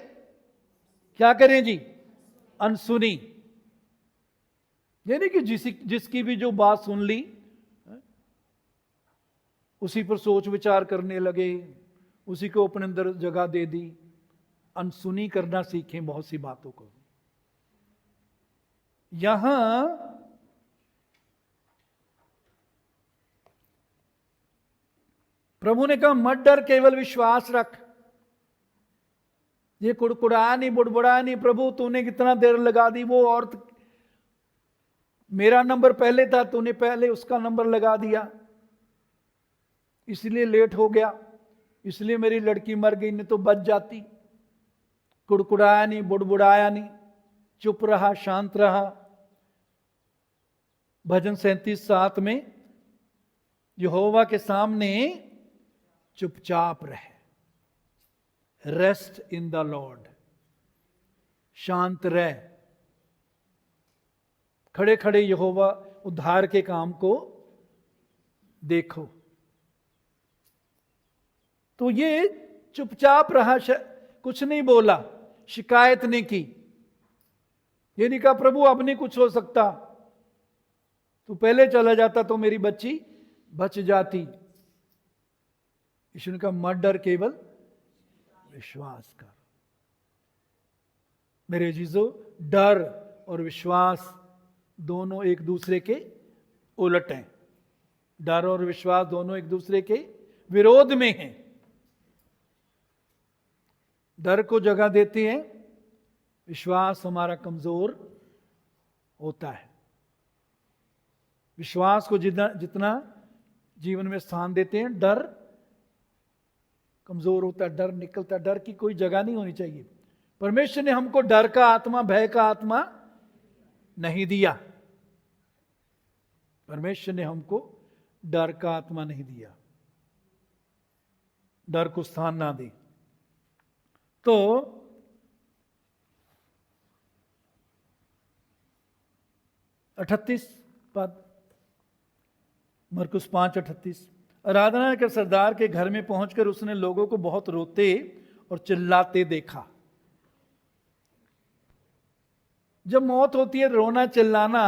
क्या करें जी? अनसुनी। यानी कि जिसकी भी जो बात सुन ली उसी पर सोच विचार करने लगे, उसी को अपने अंदर जगह दे दी। अनसुनी करना सीखें बहुत सी बातों को। यहां प्रभु ने कहा मत डर, केवल विश्वास रख। ये कुड़कुड़ा नहीं, बुड़बुड़ा नहीं, प्रभु तूने कितना देर लगा दी, वो औरत, मेरा नंबर पहले था, तूने पहले उसका नंबर लगा दिया, इसलिए लेट हो गया, इसलिए मेरी लड़की मर गई, नहीं तो बच जाती। कुड़कुड़ाया नहीं, बुड़बुड़ाया नहीं, चुप रहा, शांत रहा। भजन 37:7 में यहोवा के सामने चुपचाप रहे। रेस्ट इन द लॉर्ड, शांत रह। खड़े खड़े यहोवा उद्धार के काम को देखो। तो ये चुपचाप रहा, कुछ नहीं बोला, शिकायत नहीं की। ये नहीं कहा प्रभु अब नहीं कुछ हो सकता, तू पहले चला जाता तो मेरी बच्ची बच जाती। यीशु ने कहा मत डर, केवल विश्वास कर। मेरे जीजो, डर और विश्वास दोनों एक दूसरे के उलट हैं। डर और विश्वास दोनों एक दूसरे के विरोध में हैं। डर को जगह देते हैं, विश्वास हमारा कमजोर होता है। विश्वास को जितना जीवन में स्थान देते हैं, डर कमजोर होता है, डर निकलता है। डर की कोई जगह नहीं होनी चाहिए। परमेश्वर ने हमको डर का आत्मा, भय का आत्मा नहीं दिया। परमेश्वर ने हमको डर का आत्मा नहीं दिया। डर को स्थान ना दे। तो अठतीस पद, मरकुस 5:38। आराधना के सरदार के घर में पहुंचकर उसने लोगों को बहुत रोते और चिल्लाते देखा। जब मौत होती है, रोना चिल्लाना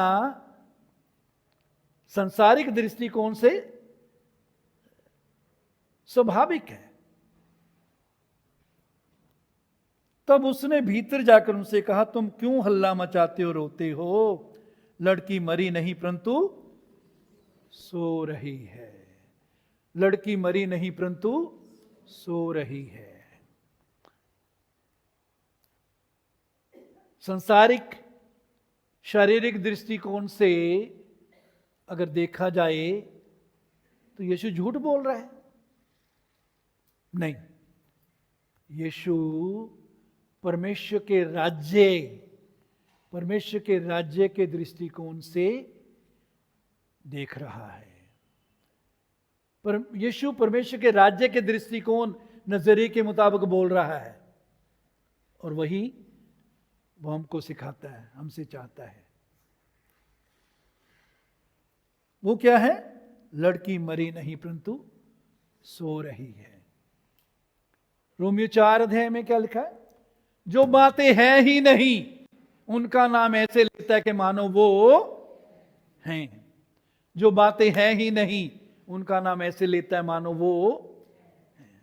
सांसारिक दृष्टिकोण से स्वाभाविक है। तब उसने भीतर जाकर उनसे कहा, तुम क्यों हल्ला मचाते हो, रोते हो? लड़की मरी नहीं परंतु सो रही है। लड़की मरी नहीं परंतु सो रही है। संसारिक शारीरिक दृष्टिकोण से अगर देखा जाए तो यीशु झूठ बोल रहा है? नहीं, यीशु परमेश्वर के राज्य के दृष्टिकोण से देख रहा है। पर यीशु परमेश्वर के राज्य के दृष्टिकोण नजरिए के मुताबिक बोल रहा है, और वही वो हमको सिखाता है, हमसे चाहता है। वो क्या है? लड़की मरी नहीं परंतु सो रही है। रोमियो 4 अध्याय में क्या लिखा है? जो बातें हैं ही नहीं उनका नाम ऐसे लेता है कि मानो वो हैं। जो बातें हैं ही नहीं उनका नाम ऐसे लेता है मानो वो हैं।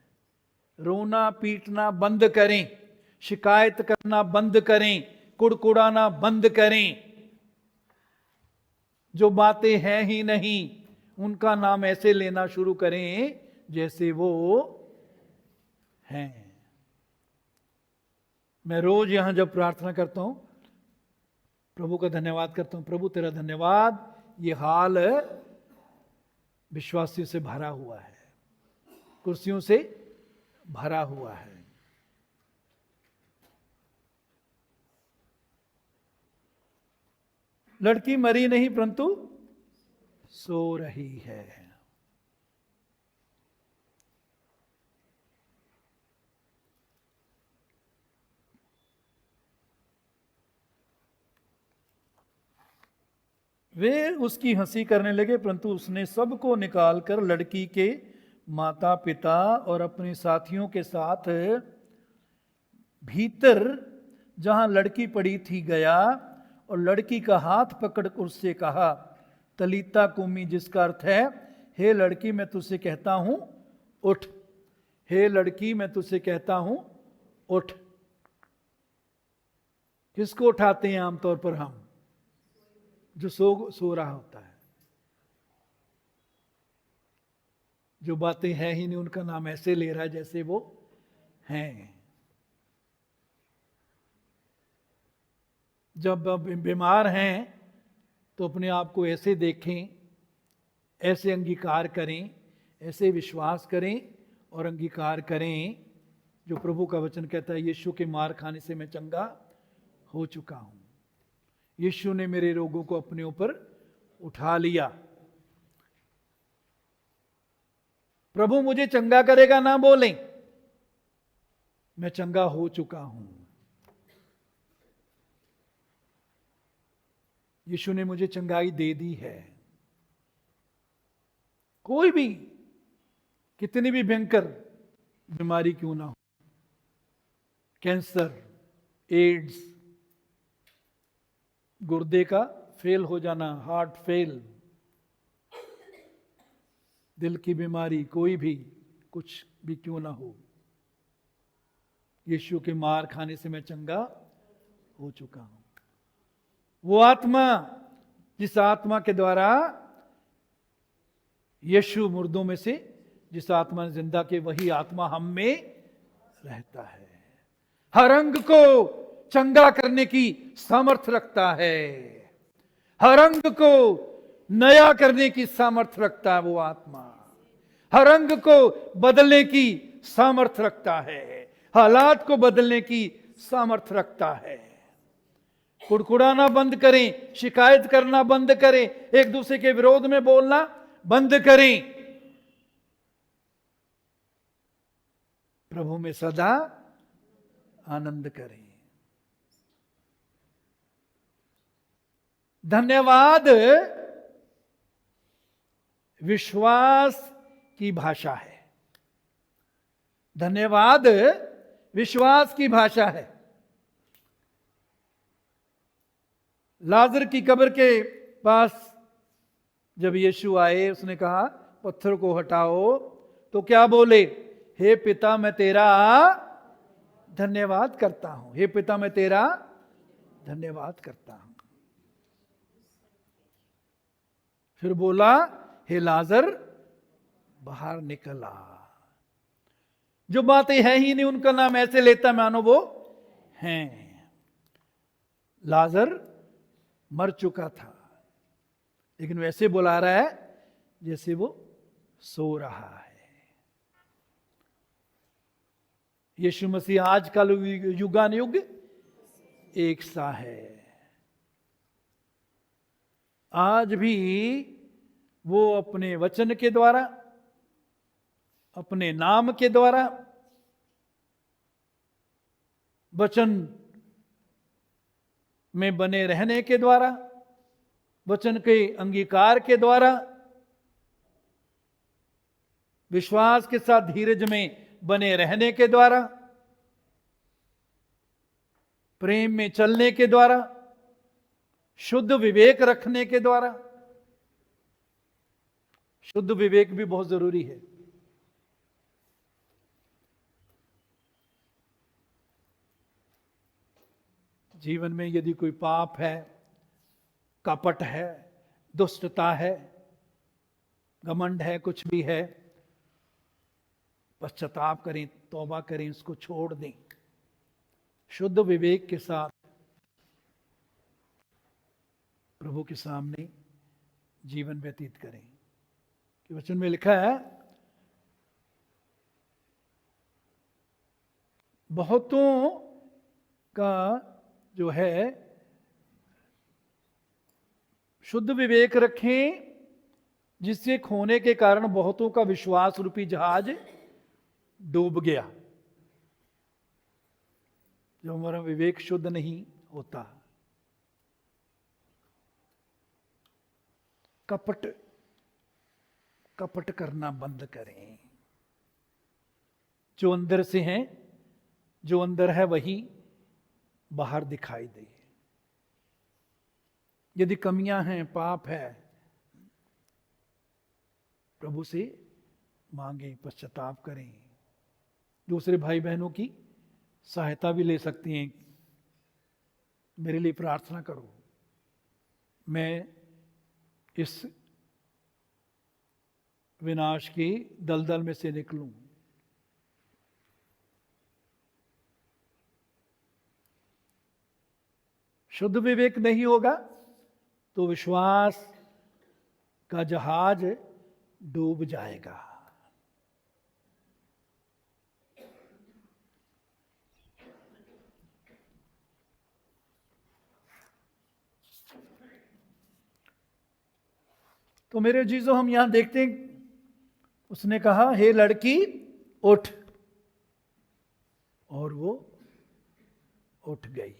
रोना पीटना बंद करें, शिकायत करना बंद करें, कुड़कुड़ाना बंद करें। जो बातें हैं ही नहीं उनका नाम ऐसे लेना शुरू करें जैसे वो हैं। मैं रोज यहां जब प्रार्थना करता हूं, प्रभु का धन्यवाद करता हूं, प्रभु तेरा धन्यवाद, ये हाल विश्वासियों से भरा हुआ है, कुर्सियों से भरा हुआ है। लड़की मरी नहीं परंतु सो रही है। वे उसकी हंसी करने लगे, परंतु उसने सबको निकालकर लड़की के माता पिता और अपने साथियों के साथ भीतर जहां लड़की पड़ी थी गया, और लड़की का हाथ पकड़कर उससे कहा, तलीता कुमी, जिसका अर्थ है हे लड़की मैं तुझसे कहता हूं उठ। हे लड़की मैं तुझसे कहता हूं उठ। किसको उठाते हैं आमतौर पर हम? जो सो रहा होता है। जो बातें हैं ही नहीं उनका नाम ऐसे ले रहा है जैसे वो हैं। जब बीमार हैं तो अपने आप को ऐसे देखें, ऐसे अंगीकार करें, ऐसे विश्वास करें और अंगीकार करें जो प्रभु का वचन कहता है, यीशु के मार खाने से मैं चंगा हो चुका हूं। यीशु ने मेरे रोगों को अपने ऊपर उठा लिया। प्रभु मुझे चंगा करेगा ना बोलें, मैं चंगा हो चुका हूं। यीशु ने मुझे चंगाई दे दी है। कोई भी कितनी भी भयंकर बीमारी क्यों ना हो, कैंसर, एड्स, गुर्दे का फेल हो जाना, हार्ट फेल, दिल की बीमारी, कोई भी कुछ भी क्यों ना हो, यीशु के मार खाने से मैं चंगा हो चुका हूं। वो आत्मा, जिस आत्मा के द्वारा यीशु मुर्दों में से, जिस आत्मा ने जिंदा के, वही आत्मा हम में रहता है। हर अंग को चंगा करने की सामर्थ्य रखता है। हर अंग को नया करने की सामर्थ्य रखता है वो आत्मा। हर अंग को बदलने की सामर्थ्य रखता है। हालात को बदलने की सामर्थ्य रखता है। कुड़कुड़ाना बंद करें, शिकायत करना बंद करें, एक दूसरे के विरोध में बोलना बंद करें। प्रभु में सदा आनंद करें। धन्यवाद विश्वास की भाषा है। धन्यवाद विश्वास की भाषा है। लाजर की कब्र के पास जब यीशु आए, उसने कहा पत्थर को हटाओ, तो क्या बोले? हे पिता मैं तेरा धन्यवाद करता हूं। हे पिता मैं तेरा धन्यवाद करता हूं। फिर बोला, हे लाजर बाहर निकल आ। जो बातें हैं ही नहीं उनका नाम ऐसे लेता मानो वो हैं। लाजर मर चुका था, लेकिन वैसे बुला रहा है जैसे वो सो रहा है। यीशु मसीह आज का युगानुयुग एक सा है। आज भी वो अपने वचन के द्वारा, अपने नाम के द्वारा, वचन में बने रहने के द्वारा, वचन के अंगीकार के द्वारा, विश्वास के साथ धीरज में बने रहने के द्वारा, प्रेम में चलने के द्वारा, शुद्ध विवेक रखने के द्वारा। शुद्ध विवेक भी बहुत जरूरी है। जीवन में यदि कोई पाप है, कपट है, दुष्टता है, घमंड है, कुछ भी है, पश्चाताप करें, तौबा करें, उसको छोड़ दें, शुद्ध विवेक के साथ प्रभु के सामने जीवन व्यतीत करें। कि वचन में लिखा है, बहुतों का जो है शुद्ध विवेक रखें, जिससे खोने के कारण बहुतों का विश्वास रूपी जहाज डूब गया। जब हमारा विवेक शुद्ध नहीं होता, कपट करना बंद करें। जो अंदर से है, जो अंदर है वही बाहर दिखाई दे। यदि कमियां हैं, पाप है, प्रभु से मांगे, पश्चाताप करें। दूसरे भाई बहनों की सहायता भी ले सकती हैं। मेरे लिए प्रार्थना करो, मैं इस विनाश की दलदल में से निकलूं। शुद्ध विवेक नहीं होगा तो विश्वास का जहाज डूब जाएगा। तो मेरे जीजों, हम यहां देखते हैं, उसने कहा, हे लड़की उठ, और वो उठ गई।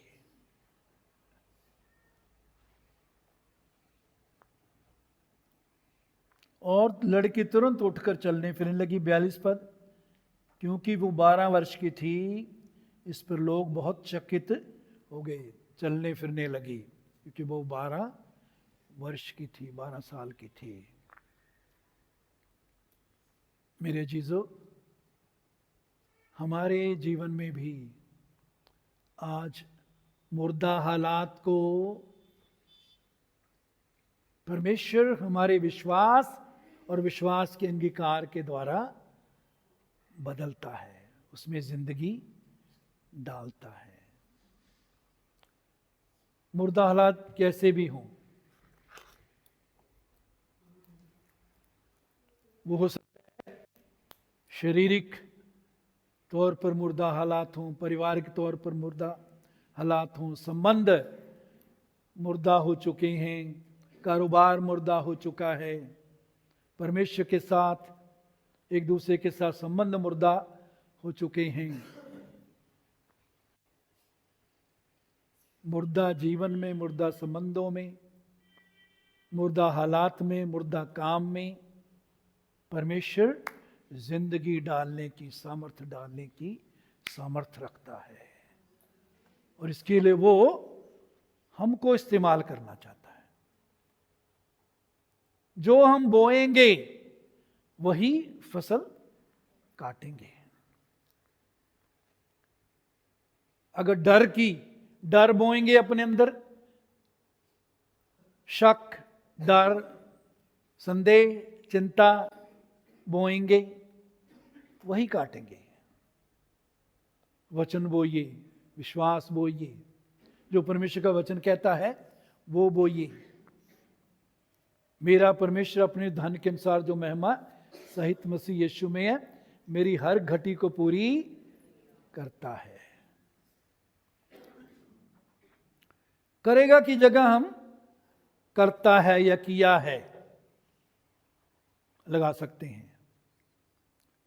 और लड़की तुरंत उठकर चलने फिरने लगी। 42 पद, क्योंकि वो 12 वर्ष की थी। इस पर लोग बहुत चकित हो गए। चलने फिरने लगी क्योंकि वो 12 वर्ष की थी, 12 साल की थी। मेरे जीजों, हमारे जीवन में भी आज मुर्दा हालात को परमेश्वर हमारे विश्वास और विश्वास के अंगीकार के द्वारा बदलता है, उसमें जिंदगी डालता है। मुर्दा हालात कैसे भी हों, वो हो सकता है शारीरिक तौर पर मुर्दा हालात हों, पारिवारिक तौर पर मुर्दा हालात हों, संबंध मुर्दा हो चुके हैं, कारोबार मुर्दा हो चुका है, परमेश्वर के साथ एक दूसरे के साथ संबंध मुर्दा हो चुके हैं। मुर्दा जीवन में, मुर्दा संबंधों में, मुर्दा हालात में, मुर्दा काम में परमेश्वर जिंदगी डालने की, सामर्थ्य डालने की सामर्थ्य रखता है, और इसके लिए वो हमको इस्तेमाल करना चाहता है। जो हम बोएंगे वही फसल काटेंगे। अगर डर बोएंगे अपने अंदर, शक, डर, संदेह, चिंता बोएंगे, वही काटेंगे। वचन बोइए, विश्वास बोइए, जो परमेश्वर का वचन कहता है वो बोइए। मेरा परमेश्वर अपने धन के अनुसार जो महिमा सहित मसीह यीशु में है, मेरी हर घटी को पूरी करता है। करेगा की जगह हम करता है या किया है लगा सकते हैं।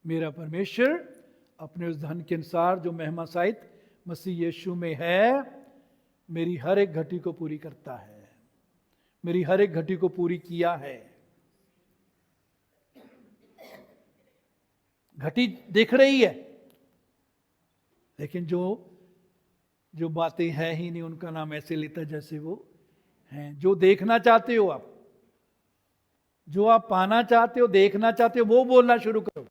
मेरा परमेश्वर अपने उस धन के अनुसार जो महिमा सहित मसीह यीशु में है, मेरी हर एक घटी को पूरी करता है, मेरी हर एक घटी को पूरी किया है। घटी दिख रही है, लेकिन जो बातें हैं ही नहीं, उनका नाम ऐसे लेता जैसे वो हैं। जो देखना चाहते हो आप, जो आप पाना चाहते हो, देखना चाहते हो, वो बोलना शुरू करो।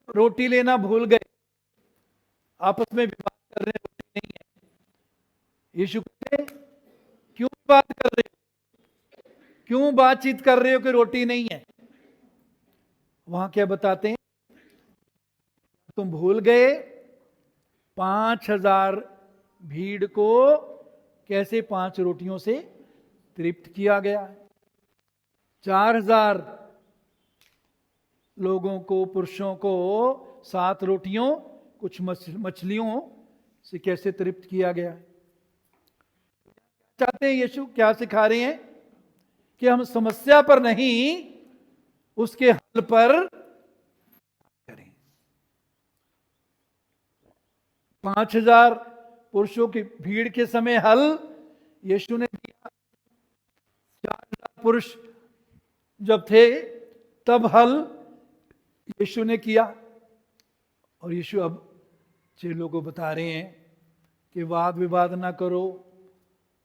रोटी लेना भूल गए, आपस में विवाद कर रहे हैं, रोटी नहीं है। यीशु कहते क्यों बात कर रहे हो, क्यों बातचीत कर रहे हो कि रोटी नहीं है। वहां क्या बताते हैं, तुम भूल गए 5000 भीड़ को कैसे 5 रोटियों से तृप्त किया गया। 4000 लोगों को, पुरुषों को 7 रोटियों कुछ मछलियों से कैसे तृप्त किया गया। चाहते हैं यीशु क्या सिखा रहे हैं कि हम समस्या पर नहीं, उसके हल पर करें। 5000 पुरुषों की भीड़ के समय हल यीशु ने दिया। 4000 पुरुष जब थे तब हल यीशु ने किया। और यीशु अब चेलों को बता रहे हैं कि वाद विवाद ना करो,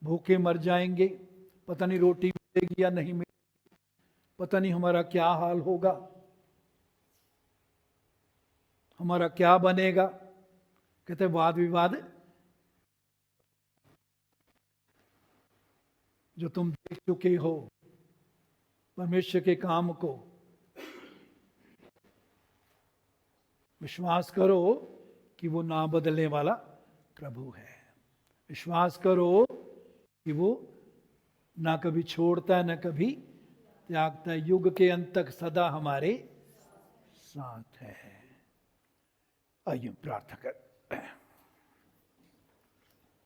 भूखे मर जाएंगे, पता नहीं रोटी मिलेगी या नहीं मिलेगी, पता नहीं हमारा क्या हाल होगा, हमारा क्या बनेगा। कहते वाद विवाद जो तुम देख चुके हो, परमेश्वर के काम को विश्वास करो कि वो ना बदलने वाला प्रभु है। विश्वास करो कि वो ना कभी छोड़ता है, ना कभी त्यागता है, युग के अंत तक सदा हमारे साथ है। आइए प्रार्थना कर।